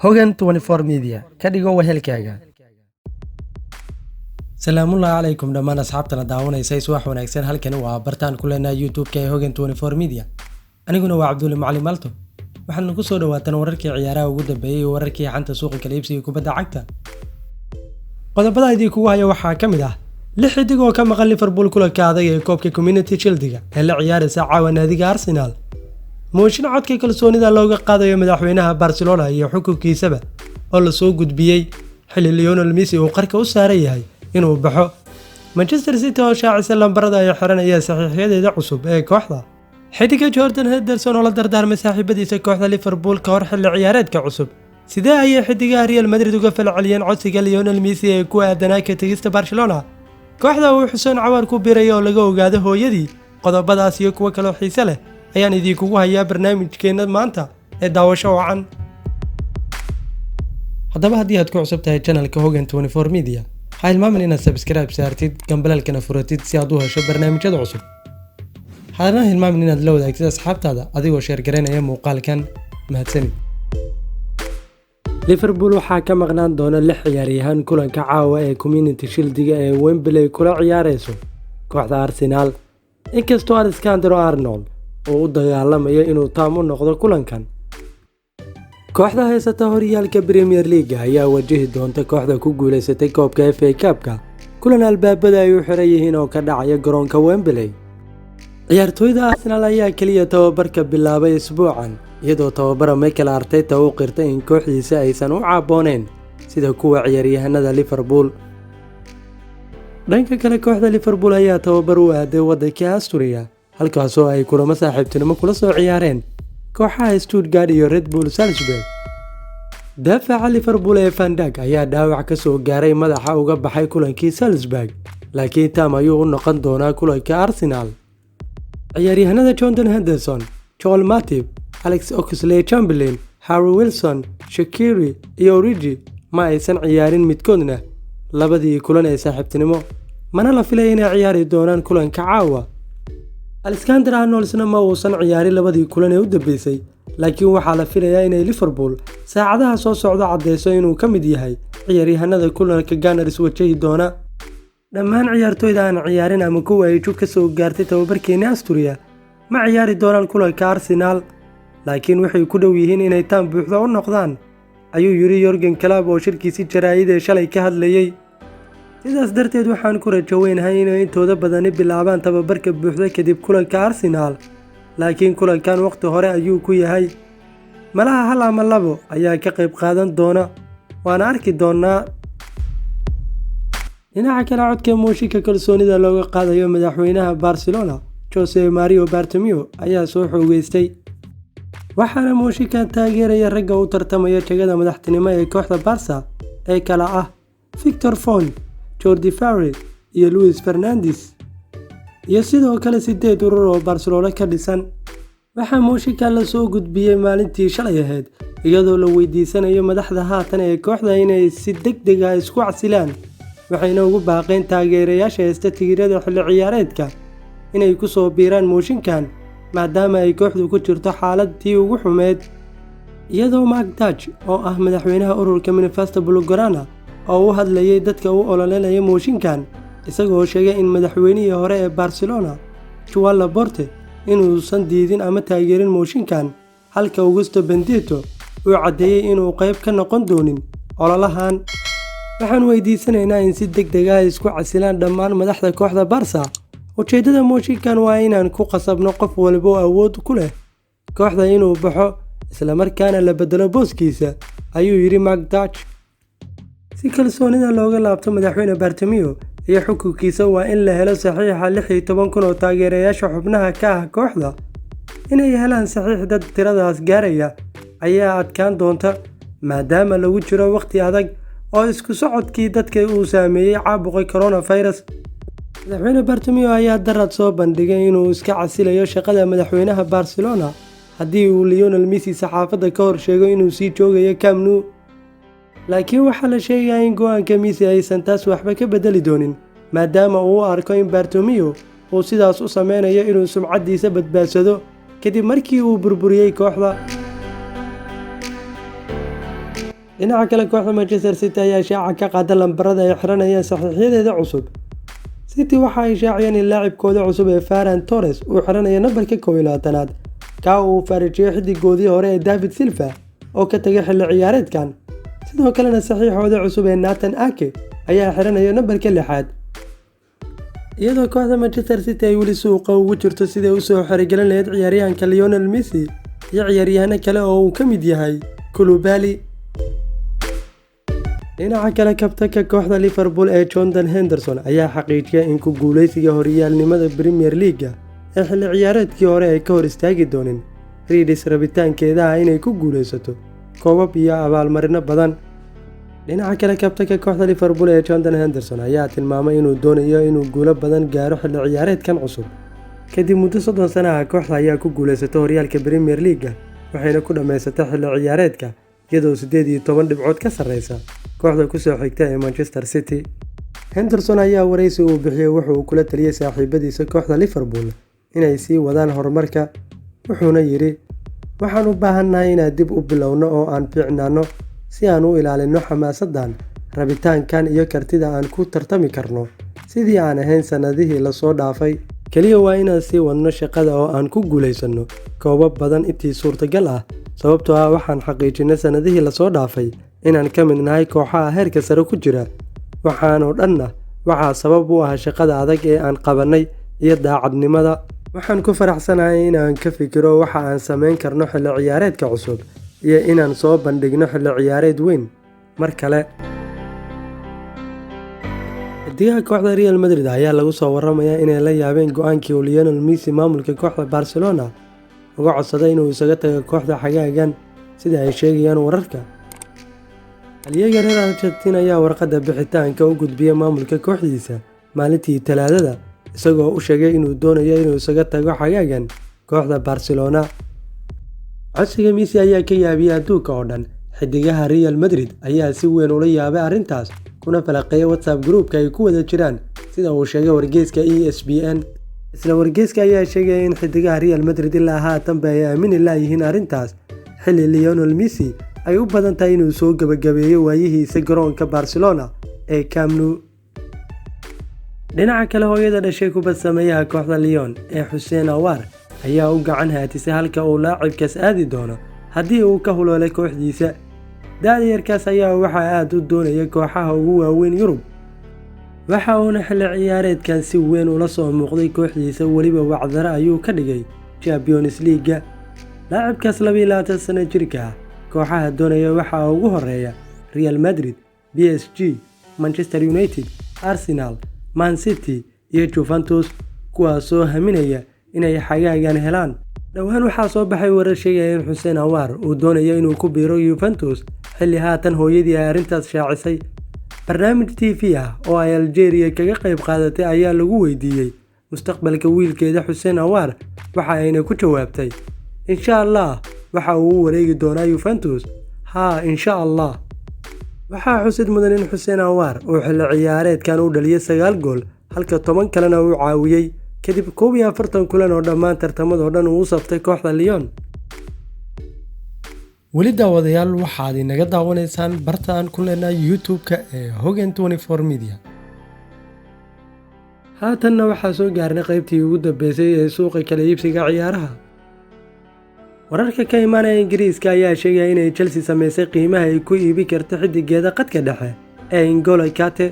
Hogan 24 Media ka dhigo wehelkaaga. Salaamullahi calaykum dhammaan asxaabtana daawanaysa subax wanaagsan halkan waa bartaan ku leenahay YouTube-ka ee Hogan 24 Media. Aniguna waa Cabdulle Macallin Malto. Waxaan ku soo dhawaataan wararkii ciyaaraha ugu dambeeyay iyo wararkii xanta suuqa kala iibsiga kubadda cagta. Qodobada idin kugu haya waxaa ka mid ah 6 xidig oo ka maqan Liverpool kulanka adag ee koobka Community Shield-ga ee la ciyaaraysa caawa naadiga Arsenal. mooshin codka kalsoonida looga qaadayo madaxweynaha Barcelona iyo xukunkiisaba oo la soo gudbiyay xilli Lionel Messi uu qarka u saaray yahay inuu baxo. Manchester City oo shaacisa lambarada ay xiranaya saxiixyadeeda cusub ee kooxda. Xidiga Jordan Henderson oo la dardaarmay saaxiibadiisa kooxda Liverpool ka hor xilli ciyaareedka cusub. Sidee ayay xidigaha Real Madrid uga falceliyeen codsiga Lionel Messi ee ku aadanaa ka tagista Barcelona? Kooxda uu Xuseen Cawar ku biiray oo laga ogaado hooyadii. Qodobadaas iyo kuwa kale oo xiiso leh ayaan idinkugu hayaa barnaamijkeena maanta ee daawasho wacan. Haddaba haddii aad ku cusub tahay channelka Hogan 24 Media, ha hilmaamin inaad subscribe saartid gambalaalkana furatid si aad u hesho barnaamijyada cusub. Hadana hilmaamin inaad la wadaagtid asxaabtaada adigoo share gareynaya muuqaalkan. Mahadsanid. Liverpool waxaa ka maqnaan doona 6 ciyaaryahan kulanka caawa ee Community Shield-ga ee Wembley kula ciyaarayso kooxda Arsenal. Inkastoo Alexander Arnold oo u dagaalamayo inuu taam u noqdo kulankan. Kooxda haysata horyaalka Premier League ayaa wajihi doonta kooxda ku guuleysatay koobka FA Cup-ka kulan albaabada ay u xiran yihiin oo ka dhacaya garoonka Wembley. Ciyaartoyda Arsenal ayaa kaliya tababarka bilaabay isbuucan iyadoo tababara Mikel Arteta uu qirtay in kooxdiisa aysan u caabooneyn sida kuwa ciyaaryahanada Liverpool. Dhanka kale kooxda Liverpool ayaa tababar u aaday waddanka Austria halkaasoo ay kulamo saaxiibtinimo kula soo ciyaareen kooxaha Stuttgart iyo Red Bull Salzburg. Daafaca Liverpool ee Van Dijk ayaa dhaawac ka soo gaaray madaxa uga baxay kulankii Salzburg, laakiin taam ayuu u noqon doonaa kulanka Arsenal. Ciyaaryahanada Jordan Henderson, Joel Matip, Alex Oxlade-Chamberlain, Harry Wilson, Shaqiri iyo Origi ma aysan ciyaarin midkoodna labadii kulan ee saaxiibtinimo, mana la filay inay ciyaari doonaan kulanka caawa. Alexander Arnold ma uusan ciyaarin labadii kulan ee u dambeysay, laakiin waxaa la filayaa inay Liverpool saacadaha soo socda cadeyso inuu ka mid yahay ciyaaryahanada kulanka Gunners wajihi doona. Dhammaan ciyaartoyda aan ciyaarin ama kuwa ay jug ka soo gaartay tababarkeena Austria ma ciyaari doonaan kulanka Arsenal, laakiin waxay ku dhow yihiin inay taam buuxda u noqdaan, ayuu yiri Jurgen Klopp oo shirkiisii jaraa'id ee shalay ka hadlayay. sidaas darteed waxaan ku rajo weynahay inay intooda badani bilaabaan tababarka buuxda kadib kulanka Arsenal, laakiin kulankan waqti hore ayuu ku yahay. malaha hal ama labo ayaa ka qayb qaadan doona, waana arki doonaa. dhinaca kale codka mooshinka kalsoonida looga qaadayo madaxweynaha Barcelona Jose Mario Bartomeu ayaa soo xoogeystay, waxaana mooshinkan taageeraya ragga u tartamaya jagada madaxtinimo ee kooxda Barca ee kala ah Victor Font, Jordi Farre iyo Luis Fernandes, iyo sidoo kale 8 urur oo Barcelona ka dhisan. waxaa mooshinka la soo gudbiyay maalintii shalay ahayd iyadoo la weydiisanayo madaxda haatan ee kooxda inay si degdeg ah isku casilaan, waxayna ugu baaqeen taageerayaasha haysta tigirada xilli ciyaareedka inay ku soo biiraan mooshinkan maadaama ay kooxdu ku jirto xaaladii ugu xumeed. iyadoo Mark Dutch oo ah madaxweynaha ururka Manifesto Blaugrana oo u hadlayay dadka u ololeynaya mooshinkan, isagoo sheegay in madaxweynihii hore ee Barcelona Joan Laporte inuusan diidin ama taageerin mooshinkan, halka Augusto Bendito uu cadeeyay inuu qayb ka noqon doonin ololahan. waxaan weydiisanaynaa in si degdeg ah isku casilaan dhammaan madaxda kooxda Barca. ujeedada mooshinkan waa inaan ku qasabno qof walba oo awood ku leh kooxda inuu baxo isla markaana la bedelo booskiisa, ayuu yiri Mark Dutch. si kalsoonida looga laabto madaxweyne Bartomeu iyo xukunkiisa waa in la helo saxiixa 16,000 oo taageerayaasha xubnaha ka ah kooxda. inay helaan saxiix dad tiradaas gaaraya ayaa adkaan doonta maadaama lagu jiro waqti adag oo isku socodkii dadka uu saameeyay caabuqa coronavirus. madaxweyne Bartomeu ayaa darad soo bandhigay inuu iska casilayo shaqada madaxweynaha Barcelona haddii uu Lionel Messi saxaafadda ka hor sheego inuu sii joogayo Camp Nou, laakiin waxaa la sheegayaa in go'aanka Messi aysan taas waxba ka bedeli doonin maadaama uu arko in Bartomeu uu sidaas u sameynayo inuu sumcadiisa badbaadsado kadib markii uu burburiyay kooxda. dhinaca kale kooxda Manchester City ayaa shaaca ka qaada lambarada ay xiranayaan saxiixyadeeda cusub. City waxa ay shaaciyeen in laacibkooda cusub ee Ferran Torres uu xiranayo nambarka 21aad ka uu fariijiyay xidigoodii hore ee David Silva oo ka tagay xilli ciyaareedkan. sidoo kalena saxiixooda cusub ee Nathan Ake ayaa xiranaya nambarka 6aad. iyadoo kooxda Manchester City ay weli suuqa ugu jirto sidii u soo xirigelin lahayd ciyaaryahanka Lionel Messi iyo ciyaaryahano kale oo uu ka mid yahay Koulibaly. dhinaca kale kabtanka kooxda Liverpool ee Jordan Henderson ayaa xaqiijiyay in ku guuleysiga horyaalnimada Premier League ee xilli ciyaareedkii hore ay ka hor istaagi doonin Reds rabitaankeeda inay ku guuleysato koobab iyo abaalmarino badan. dhinaca kale kabtanka kooxda Liverpool ee Jordan Henderson ayaa tilmaamay inuu doonayo inuu guulo badan gaaro xilli ciyaareedkan cusub. kadib muddo 30 sano ah kooxda ayaa ku guuleysatay horyaalka Premier League waxayna ku dhameysatay xilli ciyaareedka iyadoo 18 dhibcood ka sareysa kooxda ku soo xigta ee Manchester City. Henderson ayaa wareysi uu bixiyay wuxuu kula taliyay saaxiibadiisa kooxda Liverpool inay sii wadaan horumarka, wuxuuna yiri waxaan u baahanahay inaan dib u bilowno oo aan fiicnaano si aan u ilaalino xamaasadan, rabitaankan iyo kartida aan ku tartami karno sidii aan ahayn sanadihii la soo dhaafay. kaliya waa inaan sii wadno shaqada oo aan ku guuleysano koobab badan intii suurtagal ah, sababtoo ah waxaan xaqiijinay sanadihii la soo dhaafay inaan ka mid nahay kooxaha heerka sare ku jira. waxaan oo dhanna waxaa sabab u ah shaqada adag ee aan qabanay iyo daacadnimada. waxaan ku faraxsanahay inaan ka fikiro waxa aan sameyn karno xilli ciyaareedka cusub iyo inaan soo bandhigno xilli ciyaareed weyn mar kale. xidigaha kooxda Real Madrid ayaa lagu soo waramayaa inay la yaabeen go'aankii uu Lionel Messi maamulka kooxda Barcelona uga codsaday inuu isaga tago kooxda xagaagan sida ay sheegayaan wararka. halyeeyga reer Argentina ayaa warqadda bixitaanka u gudbiyay maamulka kooxdiisa maalintii Talaadada isagoo u sheegay inuu doonayo inuu isaga tago xagaagan kooxda Barcelona. codsiga Messi ayaa ka yaabiyay adduunka oo dhan. xidigaha Real Madrid ayaa si weyn ula yaabay arrintaas kuna falaqeeyay WhatsApp groupka ay ku wada jiraan sida uu sheegay wargeyska ESPN. isla wargeyska ayaa sheegay in xidigaha Real Madrid ilaa haatan ay aamin yihiin arrintaas xilli Lionel Messi ay u badan tahay inuu soo gabagabeeyo waayihiisa garoonka Barcelona ee Camp Nou. dhinaca kale hooyada dhashay kubad sameeyaha kooxda Lyon ee Hussein Aouar ayaa u gacan haatisay halka uu laacibkaas aadi doono haddii uu ka huloolay kooxdiisa. da'yarkaas ayaa waxaa aad u doonaya kooxaha ugu waaweyn Yurub, waxa uuna xilli ciyaareedkan si weyn ula soo muuqday kooxdiisa, weliba wacdaro ayuu ka dhigay Champions League. laacibkaas 22 sano jirka ah kooxaha doonaya waxaa ugu horeeya Real Madrid, PSG, Manchester United, Arsenal, Man City iyo Juventus, kuwaasoo haminaya inay xagaagan helaan. dhowaan waxaa soo baxay warar sheegaya in Hussein Aouar uu doonayo inuu ku biiro Juventus xilli haatan hooyadii ay arrintaas shaacisay. barnaamij TV ah oo ay Algeria kaga qayb qaadatay ayaa lagu weydiiyey mustaqbalka wiilkeeda Hussein Aouar waxa ayna ku jawaabtay insha Allah waxa uu u wareegi doonaa Juventus. insha Allah. waxaa xusid mudan in Hussein Aouar uu xilli ciyaareedkan u dhaliyay 9 gool halka 10 kalena uu caawiyay kadib 41 kulan oo dhammaan tartamada oo dhan uu u saftay kooxda Lyon. weli daawadayaal waxaad inaga daawanaysaan barta aan ku leenahay YouTube-ka ee Hogan 24 Media. haatanna waxaa soo gaarnay qaybtii ugu dambeysay ee suuqa kala iibsiga ciyaaraha. wararka ka imaanaya Ingiriiska ayaa sheegaya inay Chelsea sameysay qiimaha ay ku iibi karto xidigeeda qadka dhexe ee N'Golo Kante,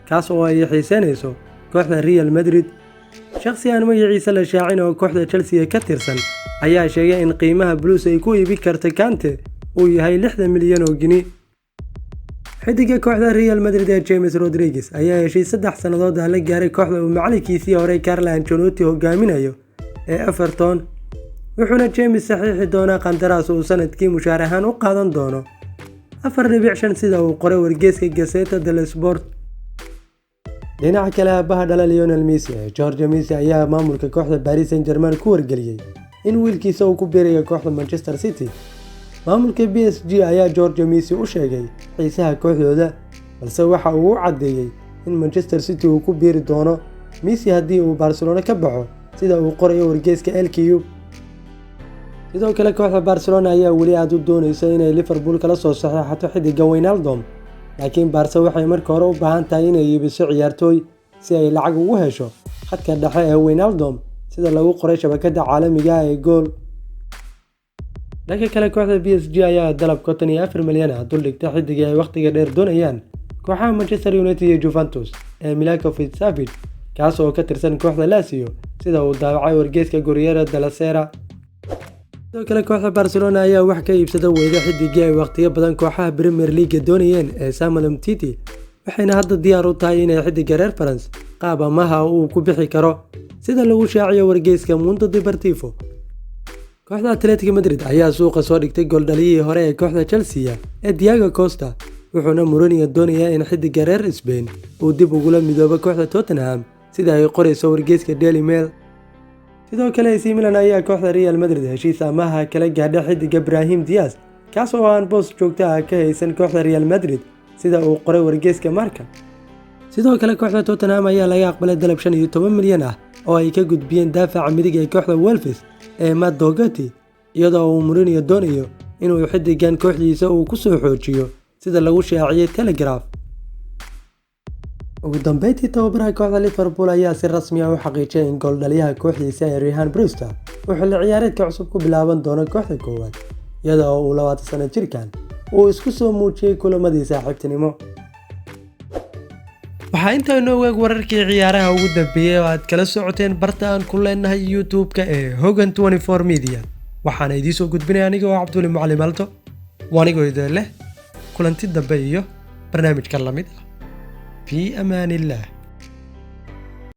kaas oo ay xiiseynayso kooxda Real Madrid. shakhsi aan magaciisa la shaacin oo kooxda Chelsea ka tirsan ayaa sheegay in qiimaha Blues ay ku iibi karto Kante uu yahay 60 milyan oo gini. xidiga kooxda Real Madrid ee James Rodriguez ayaa heshay 3 sanadood la gaaray kooxda uu macalinkiisii hore Carlo Ancelotti hogaaminayo ee Everton, wuxuuna James saxiixi doonaa qandaraas uu sanadkii mushaar ahaan u qaadan doono 4.5 sida uu qoray wargeyska Gazzetta dello Sport. dhinaca kale aabaha dhala Lionel Messi George Messi ayaa maamulka kooxda Paris Saint-Germain ku wargeliyay in wiilkiisa uu ku biirayo kooxda Manchester City. maamulka PSG ayaa George Messi u sheegay xiisaha kooxdooda, balse waxa uu u cadeeyay in Manchester City uu ku biiri doono Messi haddii uu Barcelona ka baxo sida uu qorayo wargeyska El Kiyoub. sidoo kale kooxda Barcelona ayaa weli aad u doonaysa inay Liverpool kala soo saxiixato xiddiga Wijnaldum, laakiin Barca waxay marka hore u baahan tahay inay iibiso ciyaartooy si ay lacag ugu hesho khadka dhexe ee Wijnaldum, sida lagu qoray shabakada caalamiga ah ee Goal. dhanka kale kooxda PSG ayaa dalab 54 milyan duldhigtay xiddiga ay waqtiga dheer doonayaan kooxaha Manchester United iyo Juventus ee Milinkovic-Savic, kaas oo ka tirsan kooxda Lazio, sida uu daawacay wargeyska Corriere della Sera. sidoo kale kooxda Barcelona ayaa wax ka iibsada weyda xiddigii ay waqtiyo badan kooxaha Premier League doonayeen ee Samuel Umtiti, waxayna hadda diyaar u tahay inay xiddiga reer France qaab amaah uu ku bixi karo, sida lagu shaaciyo wargeyska Mundo Deportivo. kooxda Atletico Madrid ayaa suuqa soo dhigtay gooldhaliyihii hore ee kooxda Chelsea ee Diego Costa, wuxuuna Mourinho doonayaa in xiddiga reer Spain uu dib ugula midoobo kooxda Tottenham, sida ay qorayso wargeyska Daily Mail. sidoo kale AC Milan ayaa kooxda Real Madrid heshiis amaah kala gaadhay xiddiga Brahim Diaz, kaas oo aan boos joogto ah ka haysan kooxda Real Madrid, sida uu qoray wargeyska Marca. sidoo kale kooxda Tottenham ayaa laga aqbalay dalab 15 milyan oo ay ka gudbiyeen daafaca midig ee kooxda Wolves ee Matt Doherty, iyadoo uu Mourinho doonayo inuu xiddigan kooxdiisa uu ku soo xoojiyo, sida lagu shaaciyay Telegraph. ugu dambeyntii tababaraha kooxda Liverpool ayaa si rasmi ah u xaqiijiyay in gooldhaliyaha kooxdiisa ee Ryan Brewster uu xilli ciyaareedka cusub ku bilaaban doono kooxda koowaad, iyadoo uu 20 sano jirkan uu isku soo muujiyay kulamadii saaxiibtinimo. waxaa intaa inoo eeg wararkii ciyaaraha ugu dambeeyay oo aad kala socoteen barta aan ku leenahay YouTube-ka ee Hogan 24 Media. waxaana idiin soo gudbinaya aniga oo Cabdulli Macallim Alto, waanigoo idin leh kulanti dambe iyo barnaamijka lamid ah. في أمان الله.